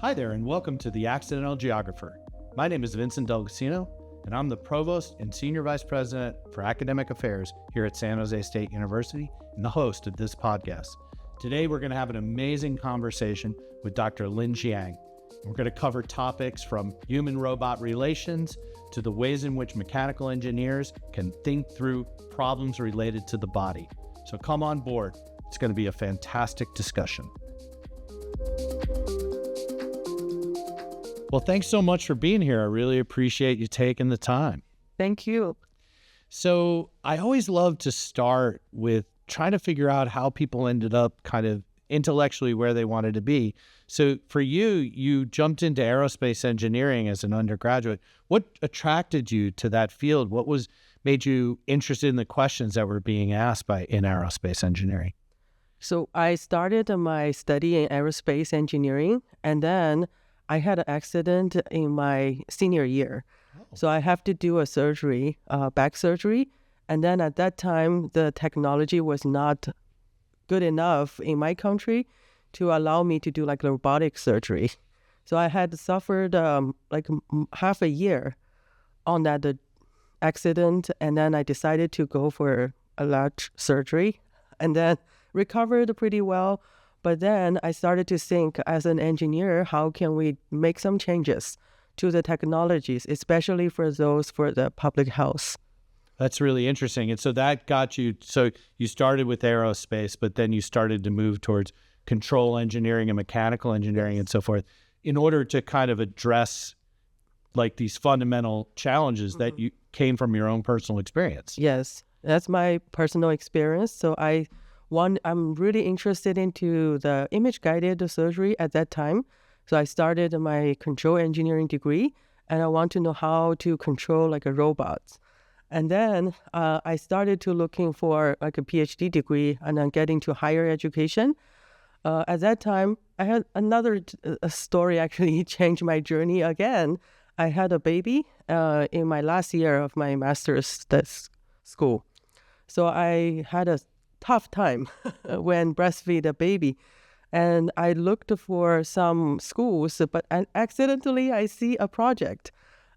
Hi there, and welcome to the Accidental Geographer. My name is Vincent Delgasino, and I'm the Provost and Senior Vice President for Academic Affairs here at San Jose State University and the host of this podcast. Today, we're going to have an amazing conversation with Dr. Lin Jiang. We're going to cover topics from human-robot relations to the ways in which mechanical engineers can think through problems related to the body. So come on board. It's going to be a fantastic discussion. Well, thanks so much for being here. I really appreciate you taking the time. Thank you. So I always love to start with trying to figure out how people ended up kind of intellectually where they wanted to be. So for you, you jumped into aerospace engineering as an undergraduate. What attracted you to that field? What made you interested in the questions that were being asked in aerospace engineering? So I started my study in aerospace engineering, and then I had an accident in my senior year. So I have to do a surgery, back surgery. And then at that time, the technology was not good enough in my country to allow me to do like robotic surgery. So I had suffered half a year on that accident. And then I decided to go for a large surgery and then recovered pretty well. But then I started to think, as an engineer, how can we make some changes to the technologies, especially for the public health? That's really interesting. And so that got you, so you started with aerospace, but then you started to move towards control engineering and mechanical engineering and so forth in order to kind of address like these fundamental challenges that you came from your own personal experience. Yes, that's my personal experience. So I'm really interested into the image-guided surgery at that time. So I started my control engineering degree, and I want to know how to control like a robot. And then I started to looking for like a PhD degree and then getting to higher education. At that time, I had another story actually changed my journey again. I had a baby in my last year of my master's school. So I had a tough time when breastfeed a baby. And I looked for some schools, but accidentally I see a project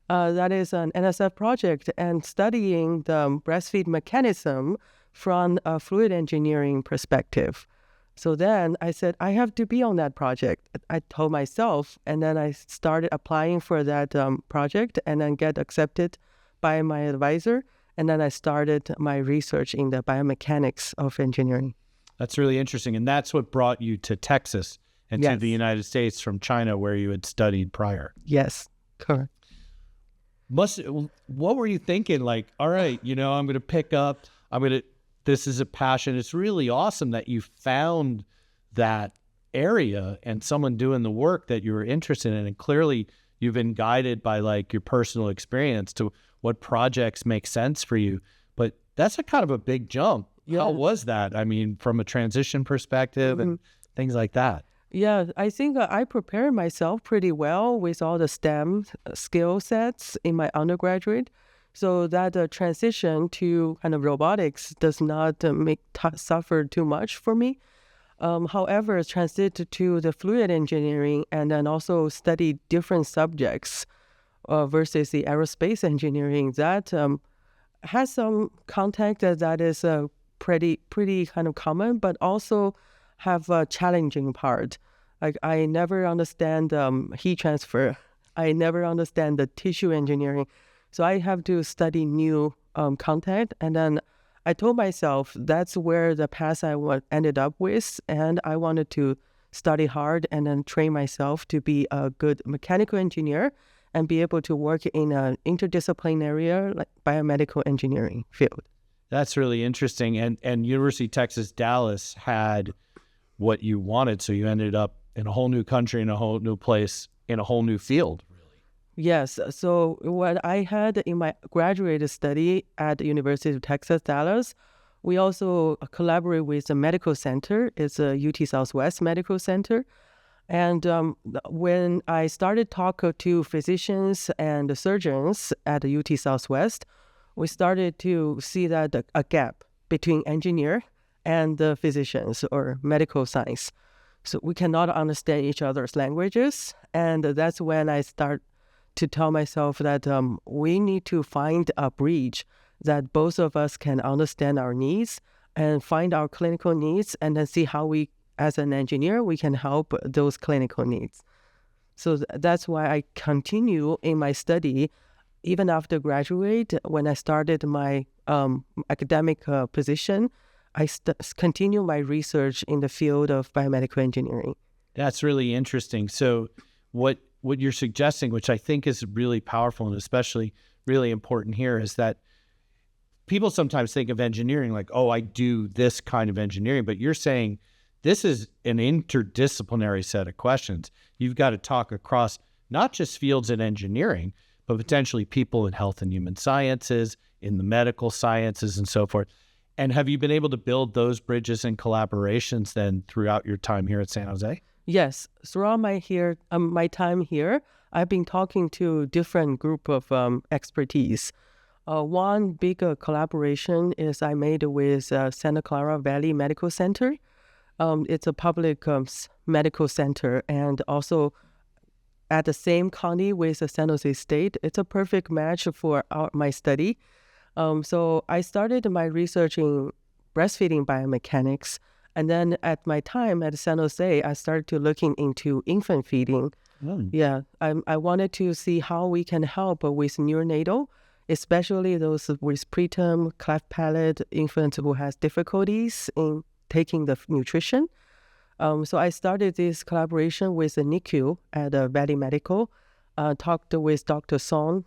that is an NSF project and studying the breastfeed mechanism from a fluid engineering perspective. So then I said, I have to be on that project. I told myself, and then I started applying for that project and then get accepted by my advisor. And then I started my research in the biomechanics of engineering. That's really interesting. And that's what brought you to Texas and to the United States from China, where you had studied prior. Yes, correct. What were you thinking? Like, all right, I'm going to pick up, this is a passion. It's really awesome that you found that area and someone doing the work that you were interested in. And clearly you've been guided by like your personal experience to what projects make sense for you. But that's a kind of a big jump. Yeah. How was that? I mean, from a transition perspective and things like that. Yeah, I think I prepared myself pretty well with all the STEM skill sets in my undergraduate, so that the transition to kind of robotics does not suffer too much for me. However, transit to the fluid engineering and then also study different subjects versus the aerospace engineering that has some contact that is pretty kind of common, but also have a challenging part. Like I never understand heat transfer. I never understand the tissue engineering. So I have to study new content. And then I told myself that's where the path I ended up with. And I wanted to study hard and then train myself to be a good mechanical engineer and be able to work in an interdisciplinary like biomedical engineering field. That's really interesting. And University of Texas, Dallas had what you wanted. So you ended up in a whole new country, in a whole new place, in a whole new field, really. Yes. So what I had in my graduate study at the University of Texas, Dallas, we also collaborate with the medical center. It's a UT Southwest Medical Center. And when I started talking to physicians and surgeons at the UT Southwest, we started to see that a gap between engineer and the physicians or medical science. So we cannot understand each other's languages. And that's when I start to tell myself that we need to find a bridge that both of us can understand our needs and find our clinical needs, and then see how we, as an engineer, we can help those clinical needs. So that's why I continue in my study even after graduate. When I started my academic position, I continue my research in the field of biomedical engineering. That's really interesting. So what you're suggesting, which I think is really powerful and especially really important here, is that people sometimes think of engineering like, oh, I do this kind of engineering, but you're saying this is an interdisciplinary set of questions. You've got to talk across not just fields in engineering, but potentially people in health and human sciences, in the medical sciences, and so forth. And have you been able to build those bridges and collaborations then throughout your time here at San Jose? Yes, throughout my time here, I've been talking to different group of expertise. One big collaboration is I made with Santa Clara Valley Medical Center. It's a public medical center, and also at the same county with San Jose State. It's a perfect match for my study. So I started my research in breastfeeding biomechanics. And then at my time at San Jose, I started to looking into infant feeding. Yeah, I wanted to see how we can help with neonatal, especially those with preterm, cleft palate infants who has difficulties in taking the nutrition. So I started this collaboration with the NICU at Valley Medical, talked with Dr. Song,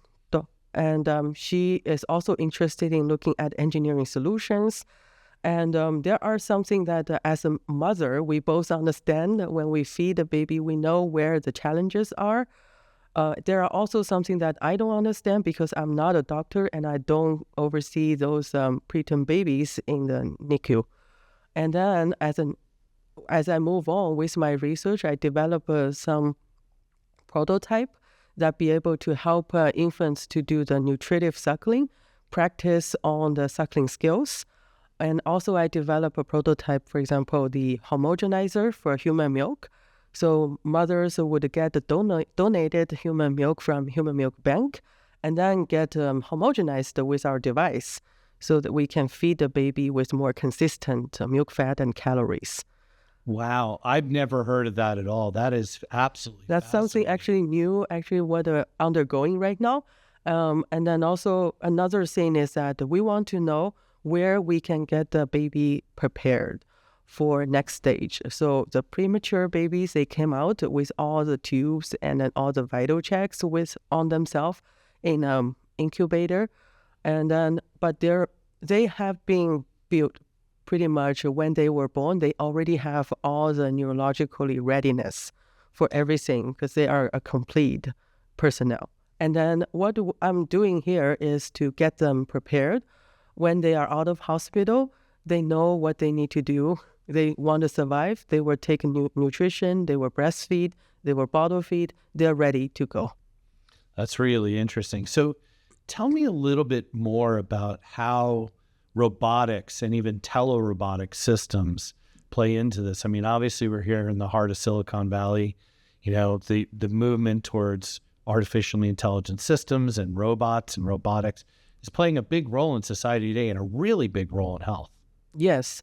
and she is also interested in looking at engineering solutions. And there are something that as a mother, we both understand. When we feed the baby, we know where the challenges are. There are also something that I don't understand because I'm not a doctor and I don't oversee those preterm babies in the NICU. And then as I move on with my research, I develop some prototype that be able to help infants to do the nutritive suckling, practice on the suckling skills. And also I develop a prototype, for example, the homogenizer for human milk. So mothers would get the donated human milk from human milk bank and then get homogenized with our device so that we can feed the baby with more consistent milk fat and calories. Wow, I've never heard of that at all. That is absolutely That's something actually new, what they're undergoing right now. And then also another thing is that we want to know where we can get the baby prepared for next stage. So the premature babies, they came out with all the tubes and then all the vital checks on themselves in incubator. And then, but they have been built pretty much when they were born. They already have all the neurologically readiness for everything because they are a complete personnel. And then what I'm doing here is to get them prepared. When they are out of hospital, they know what they need to do. They want to survive. They were taking nutrition. They were breastfeed. They were bottle feed. They're ready to go. That's really interesting. So tell me a little bit more about how robotics and even telerobotic systems play into this. I mean, obviously we're here in the heart of Silicon Valley. You know, the movement towards artificially intelligent systems and robots and robotics is playing a big role in society today and a really big role in health. Yes.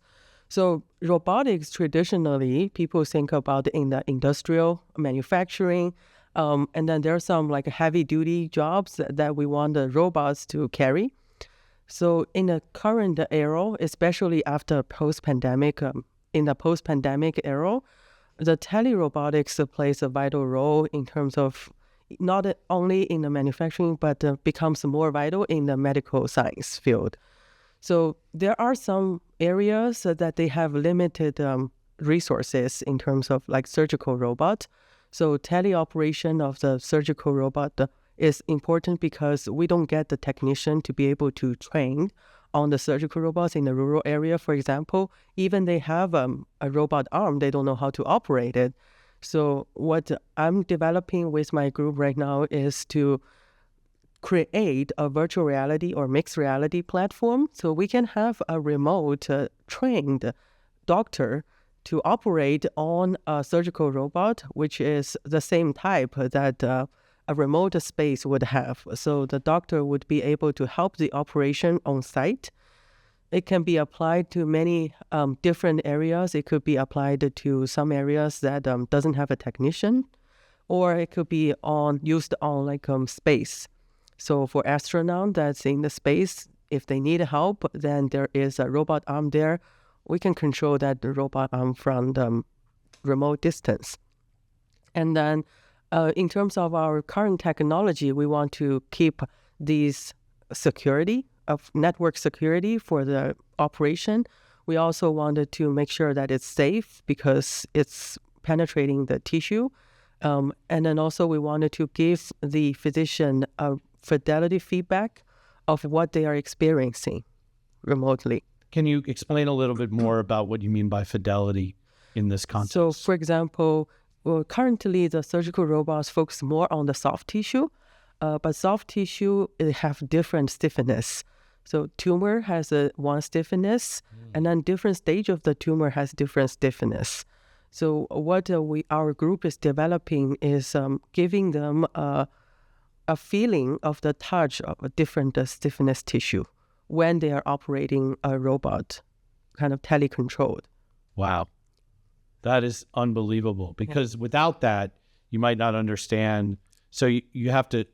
So robotics, traditionally, people think about in the industrial manufacturing, and then there are some like heavy-duty jobs that we want the robots to carry. So in the current era, especially after post-pandemic, in the post-pandemic era, the telerobotics plays a vital role in terms of not only in the manufacturing, but becomes more vital in the medical science field. So there are some areas that they have limited resources in terms of like surgical robot. So teleoperation of the surgical robot is important because we don't get the technician to be able to train on the surgical robots in the rural area, for example. Even they have a robot arm, they don't know how to operate it. So what I'm developing with my group right now is to create a virtual reality or mixed reality platform so we can have a remote trained doctor to operate on a surgical robot, which is the same type that a remote space would have. So the doctor would be able to help the operation on site. It can be applied to many different areas. It could be applied to some areas that doesn't have a technician, or it could be used on space. So for astronaut that's in the space, if they need help, then there is a robot arm there. We can control that robot arm from the remote distance. And then in terms of our current technology, we want to keep these security of network security for the operation. We also wanted to make sure that it's safe because it's penetrating the tissue. And then also we wanted to give the physician a fidelity feedback of what they are experiencing remotely. Can you explain a little bit more about what you mean by fidelity in this context? So, for example, currently the surgical robots focus more on the soft tissue, but soft tissue it have different stiffness. So tumor has one stiffness, and then different stage of the tumor has different stiffness. So what our group is developing is giving them a feeling of the touch of a different stiffness tissue when they are operating a robot, kind of telecontrolled. Wow. That is unbelievable because without that, you might not understand. So you have to,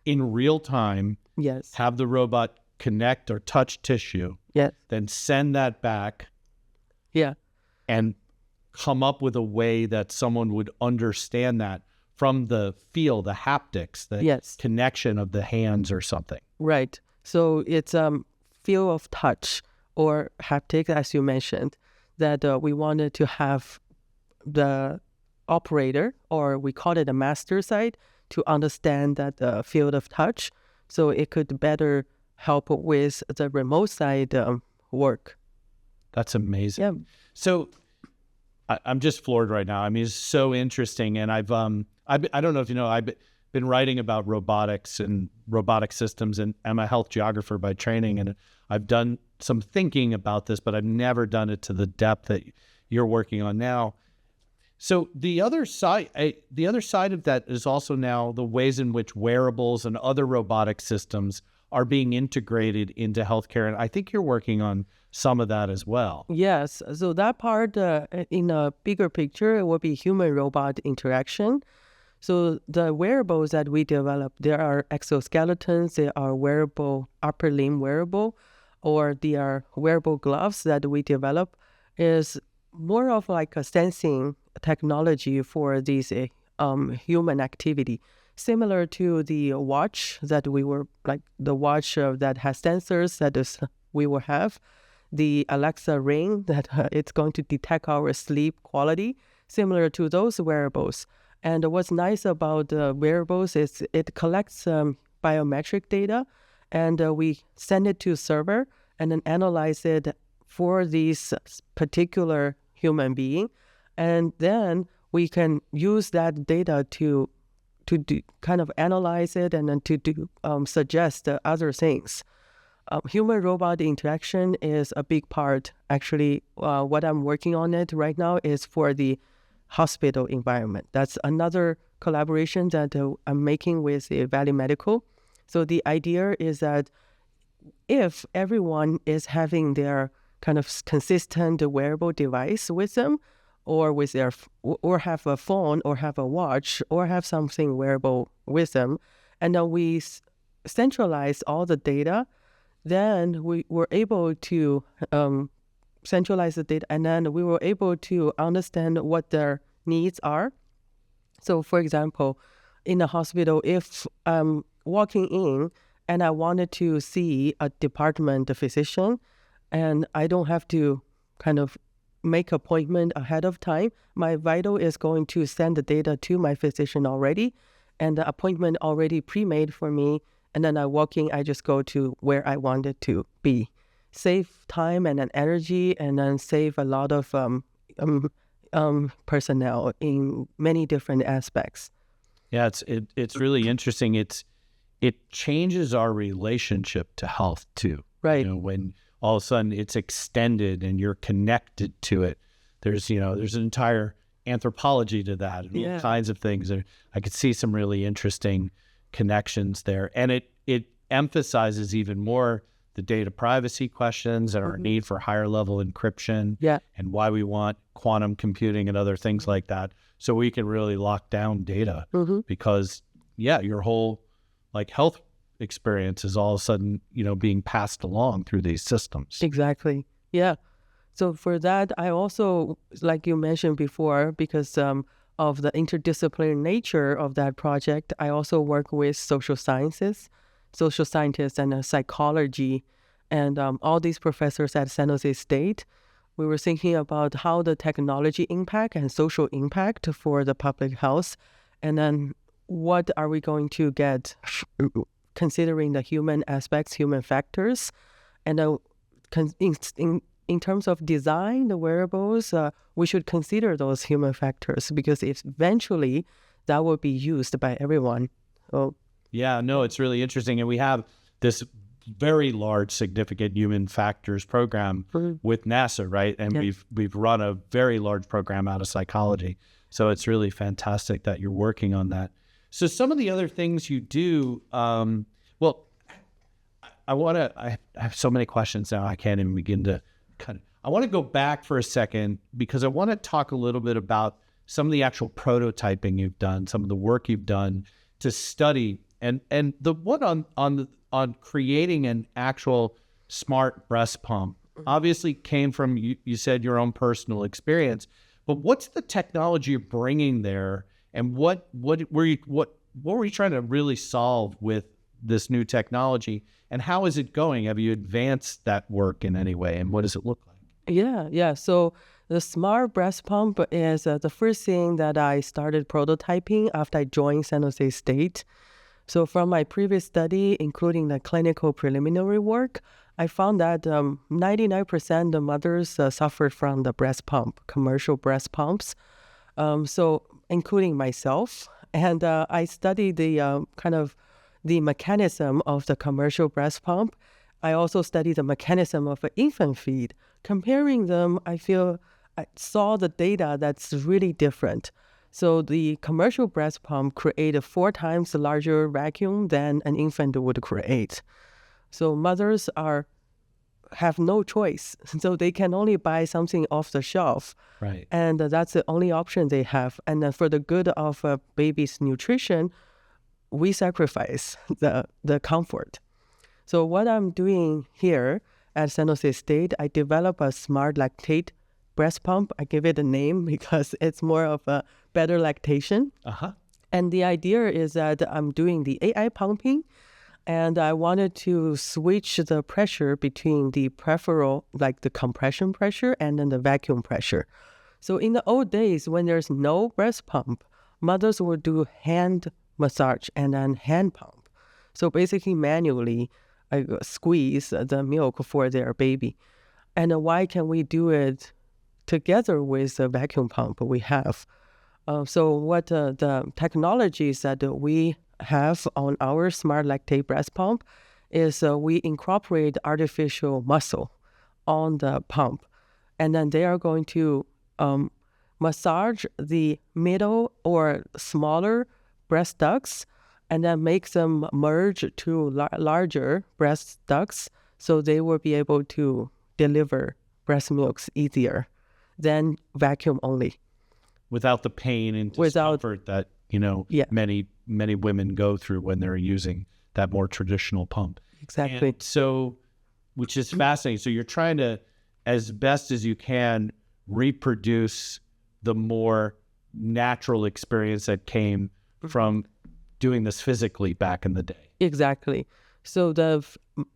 in real time, have the robot connect or touch tissue, then send that back and come up with a way that someone would understand that from the feel, the haptics, the connection of the hands or something. Right. So it's feel of touch or haptic, as you mentioned, that we wanted to have the operator, or we call it a master side, to understand that field of touch so it could better help with the remote side work. That's amazing. Yeah. So I'm just floored right now. I mean, it's so interesting. And I don't know if you know, I've been writing about robotics and robotic systems, and I'm a health geographer by training. And I've done some thinking about this, but I've never done it to the depth that you're working on now. So the other side of that is also now the ways in which wearables and other robotic systems are being integrated into healthcare. And I think you're working on some of that as well. Yes. So that part in a bigger picture, it will be human-robot interaction. So the wearables that we develop, there are exoskeletons, there are wearable, upper limb wearable, or there are wearable gloves that we develop is more of like a sensing technology for these human activity. Similar to the watch that we were, like the watch that has sensors that we will have, the Alexa Ring that it's going to detect our sleep quality, similar to those wearables. And what's nice about wearables is it collects biometric data, and we send it to a server and then analyze it for these particular human being. And then we can use that data to do, kind of analyze it and then to do suggest other things. Human-robot interaction is a big part. Actually, what I'm working on it right now is for the hospital environment. That's another collaboration that I'm making with Valley Medical. So the idea is that if everyone is having their kind of consistent wearable device with them, or with their, or have a phone, or have a watch, or have something wearable with them, and then we centralize all the data, then we were able to centralize the data, and then we were able to understand what their needs are. So, for example, in a hospital, if I'm walking in and I wanted to see a department physician, and I don't have to kind of make appointment ahead of time, my Vital is going to send the data to my physician already, and the appointment already pre-made for me, and then I walk in, I just go to where I wanted to be. Save time and then energy, and then save a lot of personnel in many different aspects. Yeah, it's really interesting. It changes our relationship to health too. Right. You know, when all of a sudden it's extended and you're connected to it. there's an entire anthropology to that and all kinds of things. I could see some really interesting connections there. And it emphasizes even more the data privacy questions and our need for higher level encryption and why we want quantum computing and other things like that. So we can really lock down data because your whole like health experience is all of a sudden, being passed along through these systems. Exactly. Yeah. So for that, I also, like you mentioned before, because of the interdisciplinary nature of that project, I also work with social scientists and psychology, and all these professors at San Jose State. We were thinking about how the technology impact and social impact for the public health, and then what are we going to get considering the human aspects, human factors, and in terms of design, the wearables, we should consider those human factors because eventually that will be used by everyone. Yeah, no, it's really interesting. And we have this very large, significant human factors program with NASA, right? And we've run a very large program out of psychology. So it's really fantastic that you're working on that. So some of the other things you do, I have so many questions now, I can't even begin to I want to go back for a second because I want to talk a little bit about some of the actual prototyping you've done, some of the work you've done to study, and the one on creating an actual smart breast pump obviously came from you said your own personal experience, but what's the technology you're bringing there, and what were you trying to really solve with this new technology, and how is it going? Have you advanced that work in any way, and what does it look like? Yeah. So the smart breast pump is the first thing that I started prototyping after I joined San Jose State. So from my previous study, including the clinical preliminary work, I found that 99% of mothers suffered from the breast pump, commercial breast pumps. So including myself, and I studied the the mechanism of the commercial breast pump. I also studied the mechanism of an infant feed. Comparing them, I saw the data that's really different. So the commercial breast pump created 4 times larger vacuum than an infant would create. So mothers have no choice. So they can only buy something off the shelf. Right. And that's the only option they have. And for the good of a baby's nutrition, we sacrifice the comfort. So what I'm doing here at San Jose State, I develop a smart lactate breast pump. I give it a name because it's more of a better lactation. And the idea is that I'm doing the AI pumping, and I wanted to switch the pressure between the peripheral, like the compression pressure, and then the vacuum pressure. So in the old days, when there's no breast pump, mothers would do hand massage and then hand pump. So basically manually squeeze the milk for their baby. And why can we do it together with the vacuum pump we have? So what the technologies that we have on our smart lactate breast pump is we incorporate artificial muscle on the pump. And then they are going to massage the middle or smaller breast ducts and then make them merge to larger breast ducts, so they will be able to deliver breast milks easier than vacuum only. Without the pain and discomfort that, many women go through when they're using that more traditional pump. Exactly. And so, which is fascinating. So you're trying to, as best as you can, reproduce the more natural experience that came from doing this physically back in the day. Exactly. So the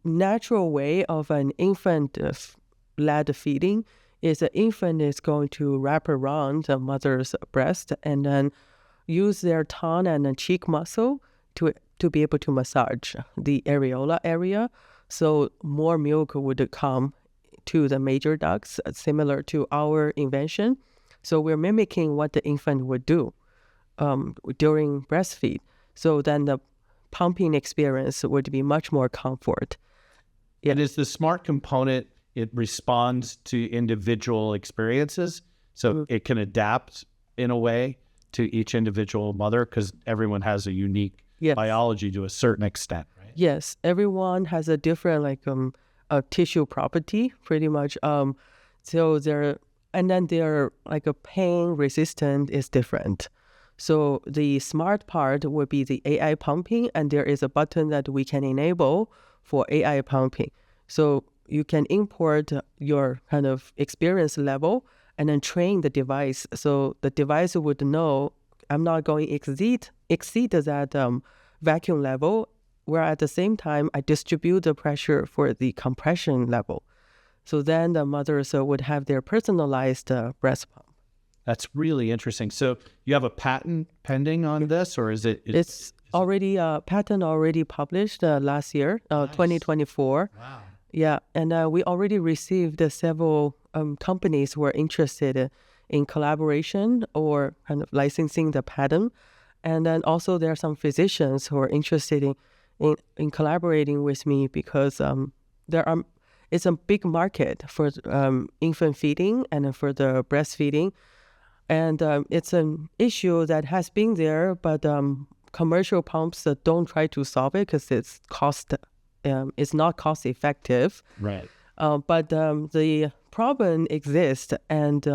natural way of an infant-led feeding is the infant is going to wrap around the mother's breast and then use their tongue and cheek muscle to be able to massage the areola area. So more milk would come to the major ducts, similar to our invention. So we're mimicking what the infant would do during breastfeed. So then the pumping experience would be much more comfort. And is the smart component, it responds to individual experiences? So it can adapt in a way to each individual mother because everyone has a unique biology to a certain extent, right? Yes, everyone has a different a tissue property, pretty much. So their like a pain resistant is different. So the smart part would be the AI pumping, and there is a button that we can enable for AI pumping. So you can import your kind of experience level and then train the device. So the device would know I'm not going to exceed that vacuum level, where at the same time I distribute the pressure for the compression level. So then the mothers would have their personalized breast pump. That's really interesting. So you have a patent pending on this, or is it? It's already patent already published last year, 2024. Wow. Yeah, and we already received several companies who are interested in collaboration or kind of licensing the patent. And then also there are some physicians who are interested in collaborating with me because it's a big market for infant feeding and for the breastfeeding. And it's an issue that has been there, but commercial pumps don't try to solve it because it's not cost effective. Right. But the problem exists, and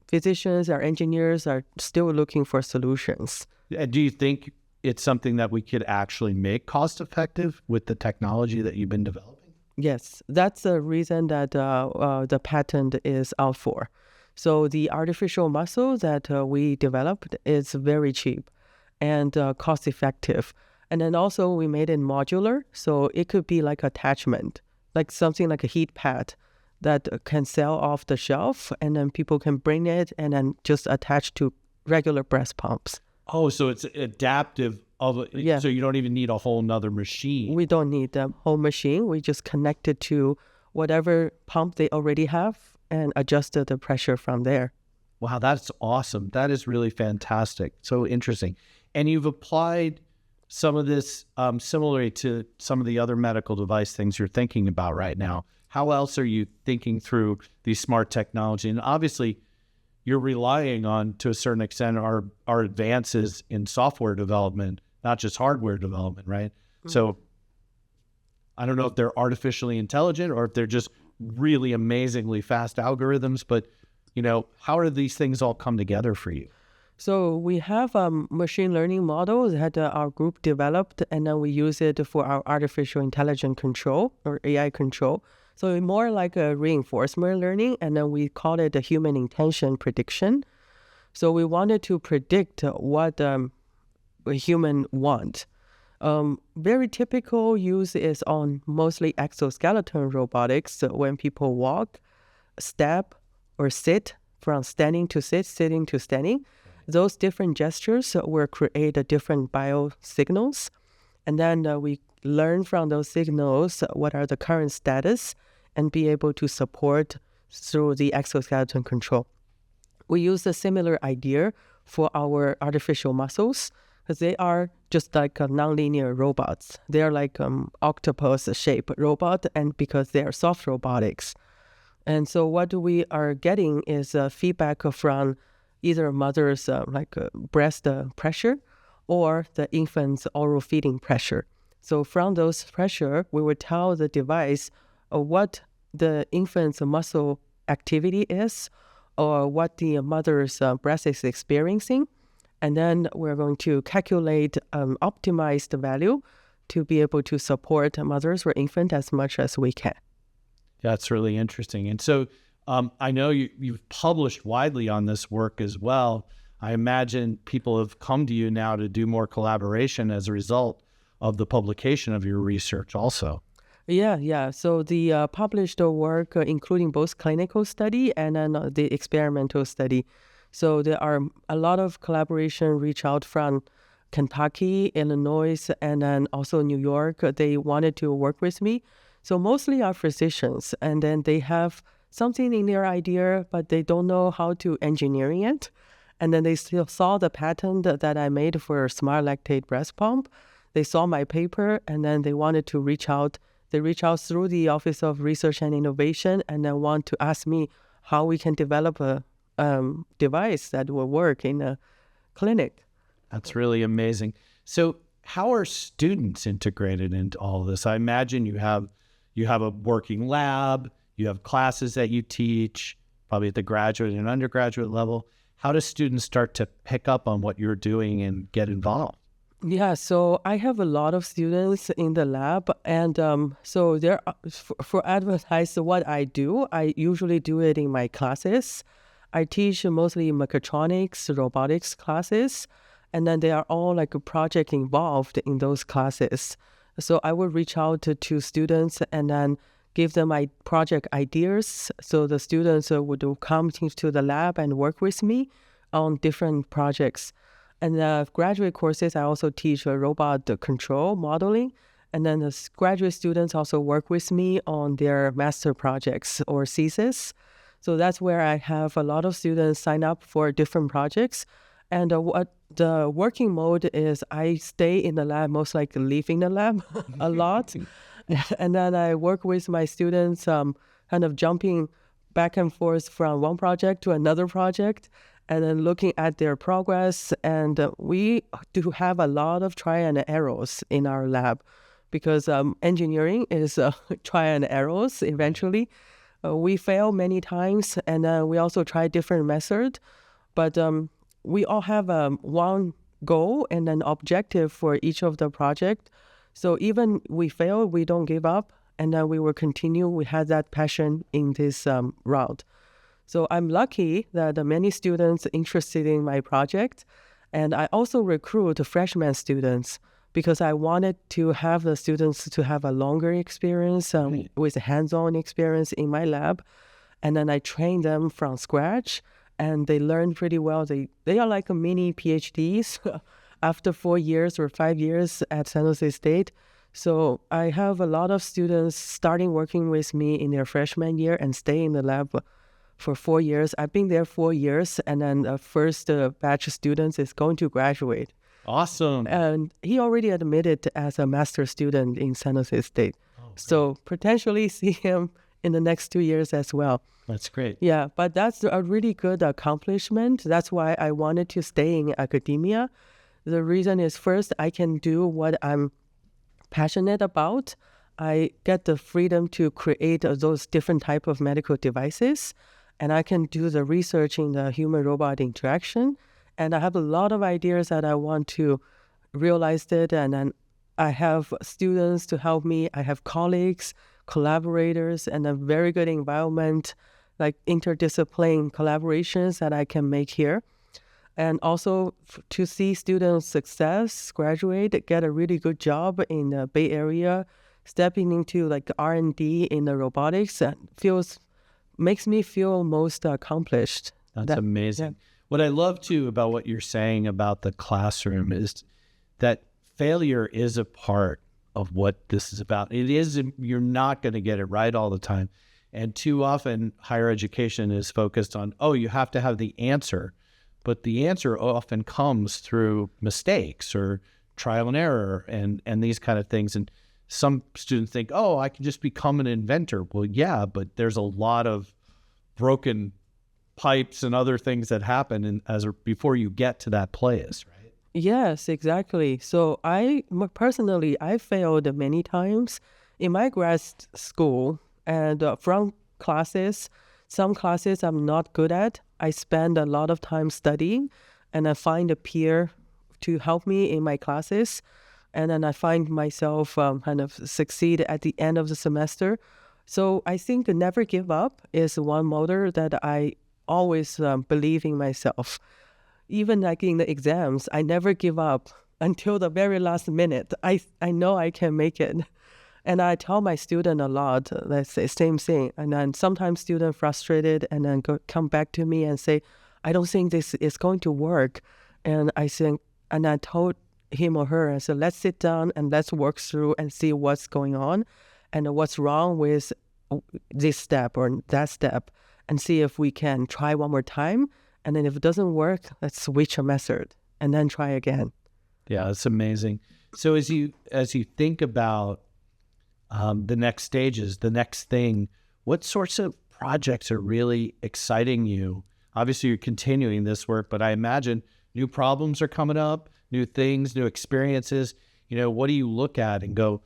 physicians or engineers are still looking for solutions. Do you think it's something that we could actually make cost effective with the technology that you've been developing? Yes, that's the reason that the patent is out for. So the artificial muscle that we developed is very cheap and cost effective. And then also we made it modular, so it could be like attachment, like something like a heat pad that can sell off the shelf, and then people can bring it and then just attach to regular breast pumps. Oh, so it's adaptive. Yeah. So you don't even need a whole nother machine. We don't need the whole machine. We just connect it to whatever pump they already have and adjusted the pressure from there. Wow, that's awesome. That is really fantastic. So interesting. And you've applied some of this similarly to some of the other medical device things you're thinking about right now. How else are you thinking through these smart technology? And obviously, you're relying on, to a certain extent, our advances in software development, not just hardware development, right? Mm-hmm. So I don't know if they're artificially intelligent or if they're just really amazingly fast algorithms, but how do these things all come together for you? So we have a machine learning model that our group developed, and then we use it for our artificial intelligence control or AI control. So more like a reinforcement learning, and then we call it a human intention prediction. So we wanted to predict what a human want. Very typical use is on mostly exoskeleton robotics. So when people walk, step, or sit, from standing to sit, sitting to standing, those different gestures will create different biosignals. And then we learn from those signals what are the current status and be able to support through the exoskeleton control. We use a similar idea for our artificial muscles because they are just like nonlinear robots. They are like octopus-shaped robot, and because they are soft robotics. And so what we are getting is feedback from either mother's breast pressure or the infant's oral feeding pressure. So from those pressure, we would tell the device what the infant's muscle activity is or what the mother's breast is experiencing. And then we're going to calculate optimized value to be able to support mothers or infant as much as we can. That's really interesting. And so I know you've published widely on this work as well. I imagine people have come to you now to do more collaboration as a result of the publication of your research also. Yeah. So the published work, including both clinical study and then the experimental study. So there are a lot of collaboration reach out from Kentucky, Illinois, and then also New York. They wanted to work with me. So mostly are physicians, and then they have something in their idea, but they don't know how to engineering it. And then they still saw the patent that I made for smart lactate breast pump. They saw my paper, and then they wanted to reach out. They reach out through the Office of Research and Innovation, and then want to ask me how we can develop device that will work in a clinic. That's really amazing. So how are students integrated into all of this? I imagine you have a working lab, you have classes that you teach, probably at the graduate and undergraduate level. How do students start to pick up on what you're doing and get involved? Yeah, so I have a lot of students in the lab, and so there are, for advertise what I do, I usually do it in my classes. I teach mostly mechatronics, robotics classes, and then they are all like a project involved in those classes. So I would reach out to students and then give them my project ideas. So the students would come to the lab and work with me on different projects. And graduate courses, I also teach robot control modeling. And then the graduate students also work with me on their master projects or thesis. So that's where I have a lot of students sign up for different projects. And what the working mode is, I stay in the lab, most likely leaving the lab a lot. And then I work with my students, kind of jumping back and forth from one project to another project, and then looking at their progress. And we do have a lot of try and errors in our lab because engineering is try and errors eventually. We fail many times, and we also try different methods. But we all have one goal and an objective for each of the project. So even we fail, we don't give up, and then we will continue. We have that passion in this route. So I'm lucky that many students interested in my project, and I also recruit freshman students because I wanted to have the students to have a longer experience with hands-on experience in my lab, and then I train them from scratch, and they learn pretty well. They are like a mini PhDs after 4 years or 5 years at San Jose State. So I have a lot of students starting working with me in their freshman year and stay in the lab for 4 years. I've been there 4 years, and then the first batch of students is going to graduate. Awesome. And he already admitted as a master student in San Jose State. So potentially see him in the next 2 years as well. That's great. Yeah, but that's a really good accomplishment. That's why I wanted to stay in academia. The reason is, first, I can do what I'm passionate about. I get the freedom to create those different type of medical devices, and I can do the research in the human-robot interaction. And I have a lot of ideas that I want to realize it, and then I have students to help me. I have colleagues, collaborators, and a very good environment, like interdiscipline collaborations that I can make here. And also to see students' success, graduate, get a really good job in the Bay Area, stepping into like R&D in the robotics, makes me feel most accomplished. That's amazing. Yeah. What I love too about what you're saying about the classroom is that failure is a part of what this is about. It is, you're not going to get it right all the time. And too often higher education is focused on, oh, you have to have the answer. But the answer often comes through mistakes or trial and error and these kind of things. And some students think, oh, I can just become an inventor. Well, yeah, but there's a lot of broken pipes and other things that happen before you get to that place, right? Yes, exactly. So I failed many times in my grad school, and from classes, some classes I'm not good at. I spend a lot of time studying, and I find a peer to help me in my classes, and then I find myself kind of succeed at the end of the semester. So I think never give up is one motor that I always believe in myself. Even like in the exams, I never give up until the very last minute. I know I can make it. And I tell my student a lot, that's the same thing. And then sometimes students frustrated and then come back to me and say, I don't think this is going to work. And I told him or her, I said, let's sit down and let's work through and see what's going on and what's wrong with this step or that step, and see if we can try one more time. And then if it doesn't work, let's switch a method and then try again. Yeah, that's amazing. So as you think about the next stages, the next thing, what sorts of projects are really exciting you Obviously, you're continuing this work, but I imagine new problems are coming up, new things, new experiences. What do you look at and go,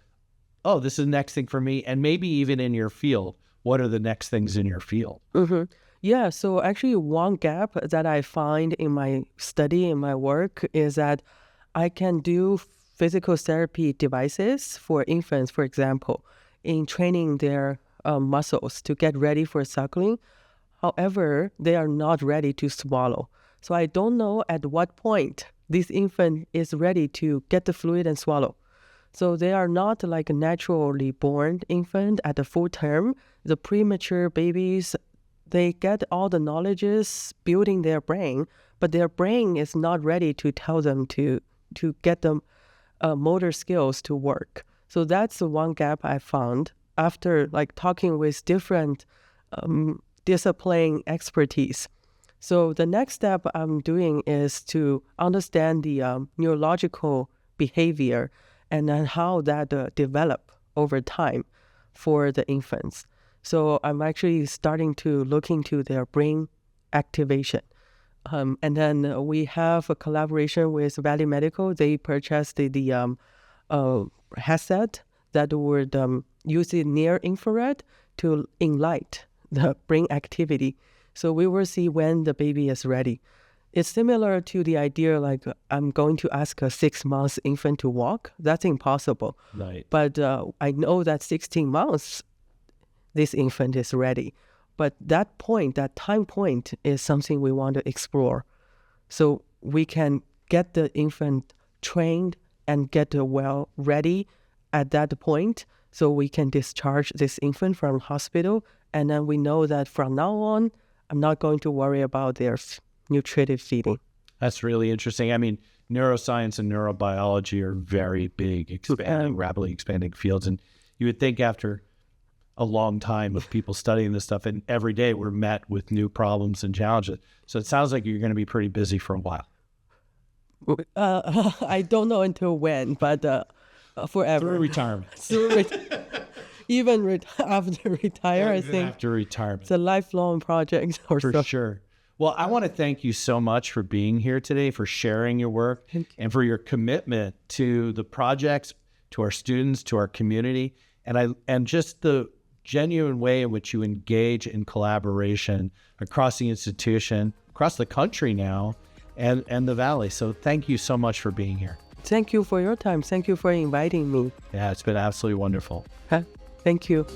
oh, this is the next thing for me? And maybe even in your field, what are the next things in your field? Mm-hmm. Yeah, so actually one gap that I find in my study, in my work, is that I can do physical therapy devices for infants, for example, in training their muscles to get ready for suckling. However, they are not ready to swallow. So I don't know at what point this infant is ready to get the fluid and swallow. So they are not like a naturally born infant at the full term. The premature babies, they get all the knowledges building their brain, but their brain is not ready to tell them to get them motor skills to work. So that's the one gap I found after like talking with different discipline expertise. So the next step I'm doing is to understand the neurological behavior and then how that develop over time for the infants. So I'm actually starting to look into their brain activation. And then we have a collaboration with Valley Medical. They purchased the headset that would use the near infrared to enlight the brain activity. So we will see when the baby is ready. It's similar to the idea like I'm going to ask a 6-month infant to walk. That's impossible. Right. But I know that 16 months, this infant is ready. But that point, that time point is something we want to explore. So we can get the infant trained and get well ready at that point so we can discharge this infant from hospital. And then we know that from now on, I'm not going to worry about their nutritive feeding. That's really interesting. I mean, neuroscience and neurobiology are very big, rapidly expanding fields. And you would think after a long time of people studying this stuff, and every day we're met with new problems and challenges. So it sounds like you're going to be pretty busy for a while. I don't know until when, but forever. Through retirement. Even after retire, I think. After retirement. It's a lifelong project. For sure. Well, I want to thank you so much for being here today, for sharing your work, and for your commitment to the projects, to our students, to our community, and just the genuine way in which you engage in collaboration across the institution, across the country now, and the Valley. So thank you so much for being here. Thank you for your time. Thank you for inviting me. Yeah, it's been absolutely wonderful. Thank you.